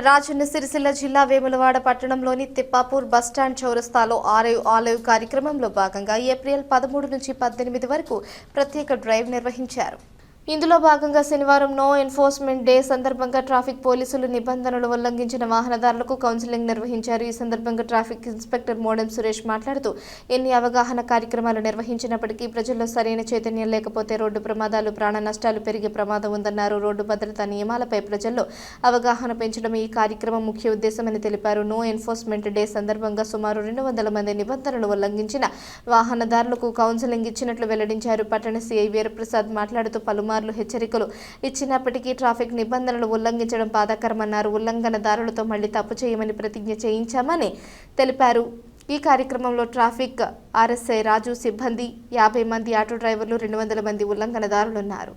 రాజన్న సిరిసిల్ల జిల్లా వేములవాడ పట్టణంలోని తిప్పాపూర్ బస్టాండ్ చౌరస్తాలో ఆలివ్ కార్యక్రమంలో భాగంగా ఏప్రిల్ 13 నుంచి 18 వరకు ప్రత్యేక డ్రైవ్ నిర్వహించారు. ఇందులో భాగంగా శనివారం నో ఎన్ఫోర్స్మెంట్ డే సందర్భంగా ట్రాఫిక్ పోలీసులు నిబంధనలు ఉల్లంఘించిన వాహనదారులకు కౌన్సిలింగ్ నిర్వహించారు. ఈ సందర్భంగా ట్రాఫిక్ ఇన్స్పెక్టర్ మోడెం సురేష్ మాట్లాడుతూ ఎన్ని అవగాహన కార్యక్రమాలు నిర్వహించినప్పటికీ ప్రజల్లో సరైన చైతన్యం లేకపోతే రోడ్డు ప్రమాదాలు, ప్రాణ నష్టాలు పెరిగే ప్రమాదం ఉందన్నారు. రోడ్డు భద్రతా నియమాలపై ప్రజల్లో అవగాహన పెంచడం ఈ కార్యక్రమం ముఖ్య ఉద్దేశమని తెలిపారు. నో ఎన్ఫోర్స్మెంట్ డే సందర్భంగా సుమారు 200 మంది నిబంధనలు ఉల్లంఘించిన వాహనదారులకు కౌన్సిలింగ్ ఇచ్చినట్లు వెల్లడించారు. పట్టణ సిఐ వీరప్రసాద్ మాట్లాడుతూ పలుమార్లు హెచ్చరికలు ఇచ్చినప్పటికీ ట్రాఫిక్ నిబంధనలు ఉల్లంఘించడం బాధాకరమన్నారు. ఉల్లంఘనదారులతో మళ్లీ తప్పు చేయమని ప్రతిజ్ఞ చేయించామని తెలిపారు. ఈ కార్యక్రమంలో ట్రాఫిక్ ఆర్ఎస్ఐ రాజు, సిబ్బంది, 50 మంది ఆటో డ్రైవర్లు, 200 మంది ఉల్లంఘనదారులున్నారు.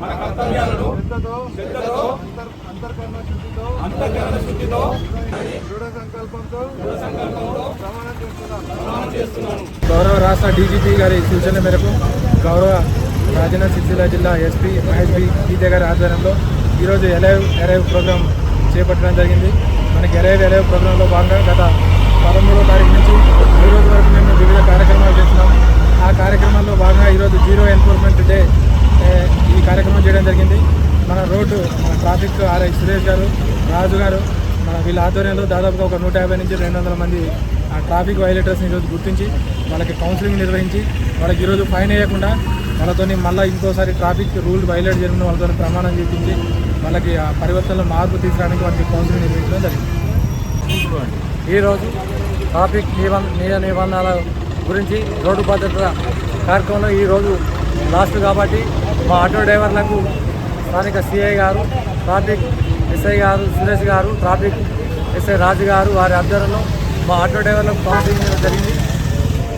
మన కర్తవ్యాలను అంతఃకరణ శుద్ధితో దృఢ సంకల్పంతో ప్రమాణం చేస్తున్నాను. గౌరవ రాష్ట్ర డీజీపీ గారి సూచనల మేరకు గౌరవ రాజన్న సిరిసిల్ల జిల్లా ఎస్పీ మహేష్ బి గీతే గారి ఆధ్వర్యంలో ఈరోజు ఎలైవ్ ప్రోగ్రాం చేపట్టడం జరిగింది. మనకి ఎలైవ్ ప్రోగ్రాంలో భాగంగా గత 13వ తారీఖు నుంచి ఈ రోజు వరకు మేము వివిధ కార్యక్రమాలు చేస్తున్నాం. ఆ కార్యక్రమాల్లో భాగంగా ఈరోజు జీరో ఎన్ఫోర్స్మెంట్ డే ఈ కార్యక్రమం చేయడం జరిగింది. మన ట్రాఫిక్ ఆర్ఐ సురేష్ గారు, రాజు గారు, వీళ్ళ ఆధ్వర్యంలో దాదాపుగా ఒక 150 నుంచి 200 మంది ట్రాఫిక్ వైలేటర్స్ని ఈరోజు గుర్తించి వాళ్ళకి కౌన్సిలింగ్ నిర్వహించి వాళ్ళకి ఈరోజు ఫైన్ వేయకుండా వాళ్ళతో మళ్ళీ ఇంకోసారి ట్రాఫిక్ రూల్ వైలేట్ జరిగిన వాళ్ళతో ప్రమాణం చేయించి వాళ్ళకి ఆ పరివర్తనలో మార్పు తీసుకురావడానికి వాళ్ళకి కౌన్సిలింగ్ నిర్వహించడం జరిగింది. ఈరోజు ట్రాఫిక్ నిబంధనల గురించి రోడ్డు భద్రత కార్యక్రమంలో ఈరోజు లాస్ట్ కాబట్టి మా ఆటో డ్రైవర్లకు స్థానిక సిఐ గారు, ట్రాఫిక్ ఎస్ఐ గారు సురేష్ గారు, ట్రాఫిక్ ఎస్ఐ రాజు గారు వారి ఆధ్వర్యంలో మా ఆటో డ్రైవర్లకు కౌన్సిలింగ్ జరిగింది.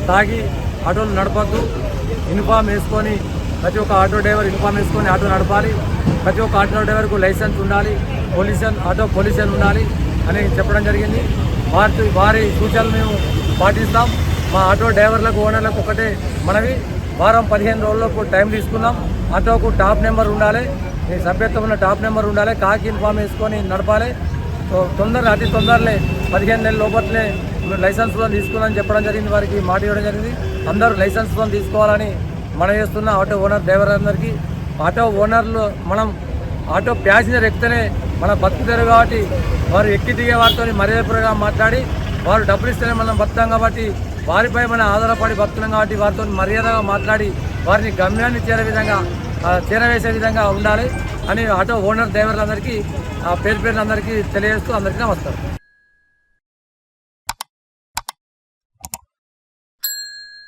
తాగి ఆటోలు నడపద్దు, యూనిఫామ్ వేసుకొని ప్రతి ఒక్క ఆటో డ్రైవర్ యూనిఫామ్ వేసుకొని ఆటో నడపాలి, ప్రతి ఒక్క ఆటో డ్రైవర్కు లైసెన్స్ ఉండాలి, ఆటో పొల్యూషన్ ఉండాలి అని చెప్పడం జరిగింది. వారి సూచనలు మేము పాటిస్తాం. మా ఆటో డ్రైవర్లకు, ఓనర్లకు ఒకటే మనవి, వారం 15 రోజులకు టైం తీసుకుందాం. ఆటోకు టాప్ నెంబర్ ఉండాలి, ఈ సభ్యత్వం ఉన్న టాప్ నెంబర్ ఉండాలి, కాకి యూనిఫామ్ వేసుకొని నడపాలి. అతి తొందరలే 15 నెలల లోపలనే లైసెన్స్ తీసుకోవాలని చెప్పడం జరిగింది. వారికి మాట ఇవ్వడం జరిగింది. అందరూ లైసెన్స్ తీసుకోవాలని మనం చేస్తున్న ఆటో ఓనర్ డ్రైవర్లందరికీ. ఆటో ఓనర్లు ఆటో ప్యాసింజర్ ఎక్కితేనే మన బతుకుతారు కాబట్టి వారు ఎక్కి దిగే వారితో మర్యాదపూర్వకంగా మాట్లాడి వారు డబ్బులు ఇస్తేనే మనం బతుకుతాం కాబట్టి వారిపై మనం ఆధారపడి బతున్నాం కాబట్టి వారితో మర్యాదగా మాట్లాడి వారిని గమ్యాన్ని చేరవేసే విధంగా ఉండాలి అని ఆటో ఓనర్ డ్రైవర్లందరికీ పేరు అందరికీ తెలియజేస్తూ అందరికీ నమస్కారం.